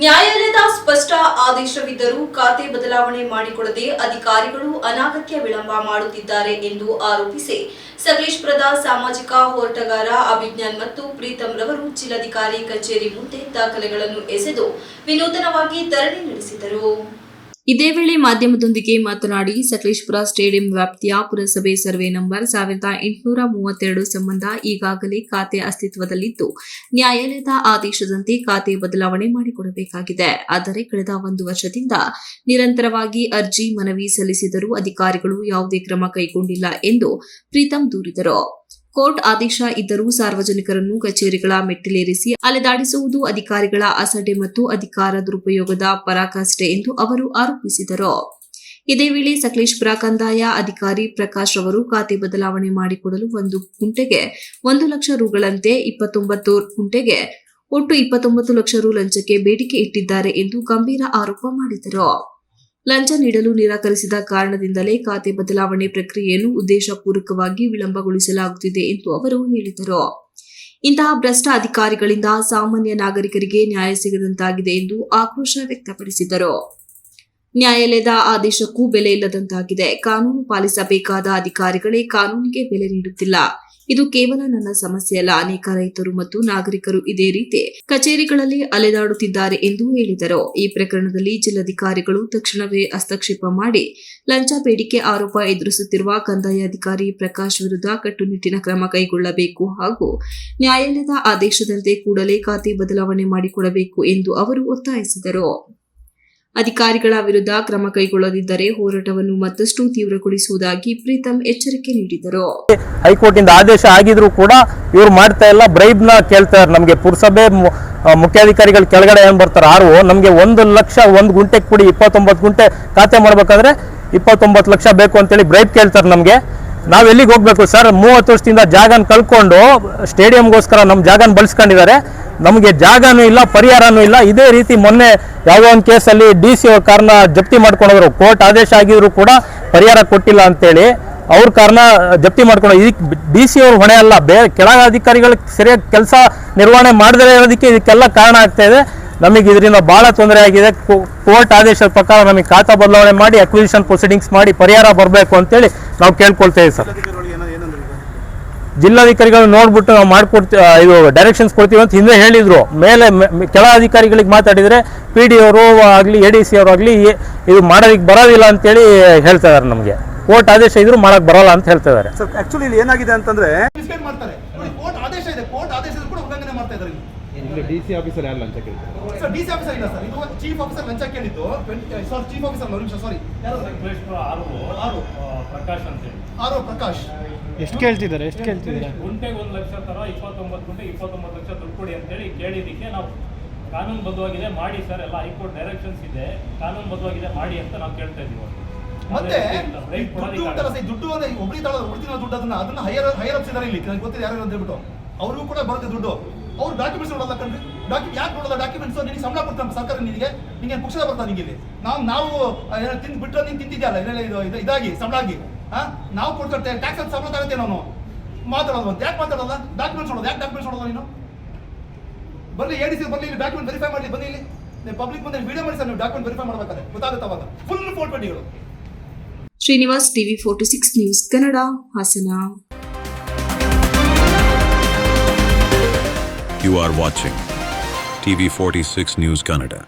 ನ್ಯಾಯಾಲಯದ ಸ್ಪಷ್ಟ ಆದೇಶವಿದ್ದರೂ ಖಾತೆ ಬದಲಾವಣೆ ಮಾಡಿಕೊಡದೆ ಅಧಿಕಾರಿಗಳು ಅನಾಗತ್ಯ ವಿಳಂಬ ಮಾಡುತ್ತಿದ್ದಾರೆ ಎಂದು ಆರೋಪಿಸಿ ಸಕಲೇಶಪುರದ ಸಾಮಾಜಿಕ ಹೋರಾಟಗಾರ ಅಭಿಜ್ಞಾನ್ ಮತ್ತು ಪ್ರೀತಂ ರವರು ಜಿಲ್ಲಾಧಿಕಾರಿ ಕಚೇರಿ ಮುಂದೆ ದಾಖಲೆಗಳನ್ನು ಎಸೆದು ವಿನೂತನವಾಗಿ ಧರಣಿ ನಡೆಸಿದರು. ಇದೇ ವೇಳೆ ಮಾಧ್ಯಮದೊಂದಿಗೆ ಮಾತನಾಡಿ ಸಕಲೇಶಪುರ ಸ್ಟೇಡಿಯಂ ವ್ಯಾಪ್ತಿಯ ಪುರಸಭೆ ಸರ್ವೆ ನಂಬರ್ 1832 ಸಂಬಂಧ ಈಗಾಗಲೇ ಖಾತೆ ಅಸ್ತಿತ್ವದಲ್ಲಿದ್ದು ನ್ಯಾಯಾಲಯದ ಆದೇಶದಂತೆ ಖಾತೆ ಬದಲಾವಣೆ ಮಾಡಿಕೊಡಬೇಕಾಗಿದೆ. ಆದರೆ ಕಳೆದ 1 ವರ್ಷದಿಂದ ನಿರಂತರವಾಗಿ ಅರ್ಜಿ ಮನವಿ ಸಲ್ಲಿಸಿದರೂ ಅಧಿಕಾರಿಗಳು ಯಾವುದೇ ಕ್ರಮ ಕೈಗೊಂಡಿಲ್ಲ ಎಂದು ಪ್ರೀತಂ ದೂರಿದರು. ಕೋರ್ಟ್ ಆದೇಶ ಇದ್ದರೂ ಸಾರ್ವಜನಿಕರನ್ನು ಕಚೇರಿಗಳ ಮೆಟ್ಟಿಲೇರಿಸಿ ಅಲೆದಾಡಿಸುವುದು ಅಧಿಕಾರಿಗಳ ಅಸಡ್ಡೆ ಮತ್ತು ಅಧಿಕಾರ ದುರುಪಯೋಗದ ಪರಾಕಾಷ್ಠೆ ಎಂದು ಅವರು ಆರೋಪಿಸಿದರು. ಇದೇ ವೇಳೆ ಸಕಲೇಶಪುರ ಕಂದಾಯ ಅಧಿಕಾರಿ ಪ್ರಕಾಶ್ ಅವರು ಖಾತೆ ಬದಲಾವಣೆ ಮಾಡಿಕೊಡಲು 1 ಗುಂಟೆಗೆ 1 ಲಕ್ಷ ರುಗಳಂತೆ 29 ಗುಂಟೆಗೆ ಒಟ್ಟು 29 ಲಕ್ಷ ರು ಲಂಚಕ್ಕೆ ಬೇಡಿಕೆ ಇಟ್ಟಿದ್ದಾರೆ ಎಂದು ಗಂಭೀರ ಆರೋಪ ಮಾಡಿದರು. ಲಂಚ ನೀಡಲು ನಿರಾಕರಿಸಿದ ಕಾರಣದಿಂದಲೇ ಖಾತೆ ಬದಲಾವಣೆ ಪ್ರಕ್ರಿಯೆಯನ್ನು ಉದ್ದೇಶಪೂರ್ವಕವಾಗಿ ವಿಳಂಬಗೊಳಿಸಲಾಗುತ್ತಿದೆ ಎಂದು ಅವರು ಹೇಳಿದರು. ಇಂತಹ ಭ್ರಷ್ಟ ಅಧಿಕಾರಿಗಳಿಂದ ಸಾಮಾನ್ಯ ನಾಗರಿಕರಿಗೆ ನ್ಯಾಯ ಸಿಗದಂತಾಗಿದೆ ಎಂದು ಆಕ್ರೋಶ ವ್ಯಕ್ತಪಡಿಸಿದರು. ನ್ಯಾಯಾಲಯದ ಆದೇಶಕ್ಕೂ ಬೆಲೆ ಇಲ್ಲದಂತಾಗಿದೆ. ಕಾನೂನು ಪಾಲಿಸಬೇಕಾದ ಅಧಿಕಾರಿಗಳೇ ಕಾನೂನಿಗೆ ಬೆಲೆ ನೀಡುತ್ತಿಲ್ಲ. ಇದು ಕೇವಲ ನನ್ನ ಸಮಸ್ಯೆಯಲ್ಲ, ಅನೇಕ ರೈತರು ಮತ್ತು ನಾಗರಿಕರು ಇದೇ ರೀತಿ ಕಚೇರಿಗಳಲ್ಲಿ ಅಲೆದಾಡುತ್ತಿದ್ದಾರೆ ಎಂದು ಹೇಳಿದರು. ಈ ಪ್ರಕರಣದಲ್ಲಿ ಜಿಲ್ಲಾಧಿಕಾರಿಗಳು ತಕ್ಷಣವೇ ಹಸ್ತಕ್ಷೇಪ ಮಾಡಿ ಲಂಚ ಬೇಡಿಕೆ ಆರೋಪ ಎದುರಿಸುತ್ತಿರುವ ಕಂದಾಯ ಅಧಿಕಾರಿ ಪ್ರಕಾಶ್ ವಿರುದ್ಧ ಕಟ್ಟುನಿಟ್ಟಿನ ಕ್ರಮ ಕೈಗೊಳ್ಳಬೇಕು ಹಾಗೂ ನ್ಯಾಯಾಲಯದ ಆದೇಶದಂತೆ ಕೂಡಲೇ ಖಾತೆ ಬದಲಾವಣೆ ಮಾಡಿಕೊಡಬೇಕು ಎಂದು ಅವರು ಒತ್ತಾಯಿಸಿದರು. ಅಧಿಕಾರಿಗಳ ವಿರುದ್ಧ ಕ್ರಮ ಕೈಗೊಳ್ಳದಿದ್ದರೆ ಹೋರಾಟವನ್ನು ಮತ್ತಷ್ಟು ತೀವ್ರಗೊಳಿಸುವುದಾಗಿ ಪ್ರೀತಂ ಎಚ್ಚರಿಕೆ ನೀಡಿದರು. ಹೈಕೋರ್ಟ್ ಇಂದ ಆದೇಶ ಆಗಿದ್ರು ಕೂಡ ಇವರು ಮಾಡ್ತಾ ಇಲ್ಲ, ಬ್ರೈಬ್ ನ ಕೇಳ್ತಾರೆ. ನಮಗೆ ಪುರಸಭೆ ಮುಖ್ಯಾಧಿಕಾರಿಗಳು ಕೆಳಗಡೆ ಏನ್ ಬರ್ತಾರೆ ಆರ್ಒ ನಮಗೆ 1 ಲಕ್ಷ 1 ಗುಂಟೆ ಕೂಡಿ 29 ಗುಂಟೆ ಖಾತೆ ಮಾಡ್ಬೇಕಾದ್ರೆ 29 ಲಕ್ಷ ಬೇಕು ಅಂತೇಳಿ ಬ್ರೈಬ್ ಕೇಳ್ತಾರೆ. ನಮಗೆ ನಾವ್ ಎಲ್ಲಿಗೆ ಹೋಗ್ಬೇಕು ಸರ್? 30 ವರ್ಷದಿಂದ ಜಾಗನ ಕಳ್ಕೊಂಡು ಸ್ಟೇಡಿಯಂಗೋಸ್ಕರ ನಮ್ಮ ಜಾಗನ ಬಳಸ್ಕೊಂಡಿದ್ದಾರೆ. ನಮಗೆ ಜಾಗನೂ ಇಲ್ಲ, ಪರಿಹಾರನೂ ಇಲ್ಲ. ಇದೇ ರೀತಿ ಮೊನ್ನೆ ಯಾವುದೋ ಒಂದು ಕೇಸಲ್ಲಿ DC ಅವ್ರ ಕಾರಣ ಜಪ್ತಿ ಮಾಡ್ಕೊಂಡವರು. ಕೋರ್ಟ್ ಆದೇಶ ಆಗಿದ್ರು ಕೂಡ ಪರಿಹಾರ ಕೊಟ್ಟಿಲ್ಲ ಅಂತೇಳಿ ಅವ್ರ ಕಾರಣ ಜಪ್ತಿ ಮಾಡ್ಕೊಂಡು ಇದಕ್ಕೆ DC ಅವ್ರ ಹೊಣೆ ಅಲ್ಲ, ಬೇರೆ ಕೆಳಗ ಅಧಿಕಾರಿಗಳಿಗೆ ಸರಿಯಾಗಿ ಕೆಲಸ ನಿರ್ವಹಣೆ ಮಾಡದೇ ಇರೋದಕ್ಕೆ ಇದಕ್ಕೆಲ್ಲ ಕಾರಣ ಆಗ್ತಾ ಇದೆ. ನಮಗೆ ಇದರಿಂದ ಬಹಳ ತೊಂದರೆ ಆಗಿದೆ. ಕೋರ್ಟ್ ಆದೇಶದ ಪ್ರಕಾರ ನಮಗೆ ಖಾತಾ ಬದಲಾವಣೆ ಮಾಡಿ ಅಕ್ವಿಸಿಷನ್ ಪ್ರೊಸೀಡಿಂಗ್ಸ್ ಮಾಡಿ ಪರಿಹಾರ ಬರಬೇಕು ಅಂತೇಳಿ ನಾವು ಕೇಳ್ಕೊಳ್ತೇವೆ ಸರ್. ಜಿಲ್ಲಾಧಿಕಾರಿಗಳು ನೋಡ್ಬಿಟ್ಟು ನಾವು ಮಾಡ್ಕೊಡ್ತೀವಿ, ಇದು ಡೈರೆಕ್ಷನ್ಸ್ ಕೊಡ್ತೀವಿ ಅಂತ ಹಿಂದೆ ಹೇಳಿದ್ರು. ಮೇಲೆ ಕೆಳ ಅಧಿಕಾರಿಗಳಿಗೆ ಮಾತಾಡಿದ್ರೆ PD ಅವರು ಆಗಲಿ ADC ಅವರು ಆಗಲಿ ಇದು ಮಾಡೋದಕ್ಕೆ ಬರೋದಿಲ್ಲ ಅಂತೇಳಿ ಹೇಳ್ತಾ ಇದಾರೆ. ನಮಗೆ ಕೋರ್ಟ್ ಆದೇಶ ಇದ್ರು ಮಾಡಕ್ ಬರಲ್ಲ ಅಂತ ಹೇಳ್ತಾ ಇದಾರೆ. ಆಕ್ಚುಲಿ ಇಲ್ಲಿ ಏನಾಗಿದೆ ಅಂತಂದ್ರೆ ಕೋರ್ಟ್ ಆದೇಶ ಇದೆ, ಕೋರ್ಟ್ ಆದೇಶದ ಕೂಡ ಉಲ್ಲಂಘನೆ ಮಾಡ್ತಾ ಇದ್ದಾರೆ. DC ಆಫೀಸರ್ ಯಾರು ಲಂಚ ಕೇಳಿದ್ರು ಸರ್? DC ಆಫೀಸರ್ ಇಲ್ಲ ಸರ್, ಇದು ಚೀಫ್ ಆಫೀಸರ್ ಲಂಚ ಕೇಳಿದ್ದು. ಸರ್ ಚೀಫ್ ಆಫೀಸರ್ ಸಾರಿ ಯಾರು ಪ್ರಕಾಶ್ ಅಂತ ಹೇಳಿ ಪ್ರಕಾಶ್ ಎಷ್ಟು ಕೇಳ್ತಿದ್ದಾರೆ? ಗುಂಟೆಗೆ 1 ಲಕ್ಷ ತರ 29 ಗುಂಟೆ 29 ಲಕ್ಷ ದುಡ್ಡು ಕೊಡಿ ಅಂತೇಳಿ ಕೇಳಿದಕ್ಕೆ ನಾವು ಕಾನೂನುಬದ್ಧವಾಗಿದೆ ಮಾಡಿ ಸರ್, ಎಲ್ಲ ಹೈಕೋರ್ಟ್ ಡೈರೆಕ್ಷನ್ಸ್ ಇದೆ, ಕಾನೂನುಬದ್ಧವಾಗಿದೆ ಮಾಡಿ ಅಂತ ನಾವು ಕೇಳ್ತಾ ಇದೀವಿ. ಮತ್ತೆ ದುಡ್ಡು ಒಬ್ಬರಿಗೆ ದುಡ್ಡು ಅದನ್ನ ಹೈಯರ್ ಅಪ್ಸ್ ಇದಾರೆ ಇಲ್ಲಿ, ನನಗೆ ಗೊತ್ತಿದೆ ಯಾರು ಅಂತ ಹೇಳ್ಬಿಟ್ಟು ಅವ್ರಿಗೂ ಕೂಡ ಬರುತ್ತೆ ದುಡ್ಡು. ಅವ್ರು ಡಾಕ್ಯುಮೆಂಟ್ಸ್ ನೋಡಲ್ಲ ಕಣ್ರಿ. ಯಾಕೆ ನೋಡಲ್ಲ ಡಾಕ್ಯುಮೆಂಟ್ಸ್? ನಿನಗೆ ಸಂಬಳ ಕೊಡ್ತಾನೆ ಸರ್ಕಾರ, ನಿನಗೆ ಪಕ್ಷದ ಬರ್ತಾನೆ ನಿಂಗೆ ಇಲ್ಲಿ. ನಾವು ತಿಂದು ಬಿಟ್ಟರೆ ನೀನು ತಿಂತಿದ್ಯಲ್ಲ ಇದಾಗಿ ಸಂಬಳ ಆಗಿ ನಾವು ಕೊಡ್ತಾರೆ ಟ್ಯಾಕ್ಸ್ ಅಂತ ಸಂಬಳ ತಗುತ್ತೆ. ನಾನು ಮಾತಾಡೋದು ಅಂತ ಯಾಕೆ ಮಾತಾಡೋಲ್ಲ? ಡಾಕ್ಯುಮೆಂಟ್ಸ್ ನೋಡೋದು ಯಾಕೆ? ಡಾಕ್ಯುಮೆಂಟ್ಸ್ ನೋಡೋಲ್ಲ ನೀನು? ಬರ್ಲಿ ADC ಬರ್ಲಿ, ಇಲ್ಲಿ ಡಾಕ್ಯುಮೆಂಟ್ ವೆರಿಫೈ ಮಾಡಲಿ, ಬನ್ನಿ ಇಲ್ಲಿ ಪಬ್ಲಿಕ್ ಮುಂದೆ ವಿಡಿಯೋ ಮಾಡಿ ಸರ್, ನೀವು ಡಾಕ್ಯುಮೆಂಟ್ ವೆರಿಫೈ ಮಾಡಬೇಕಾದ್ರೆ ಗೊತ್ತಾಗುತ್ತೆ ಅವಾಗ. ಫುಲ್ ಫೋಟೋಗಳು. Srinivas, TV 46 news Kannada, Hassan. You are watching TV 46 News Kannada.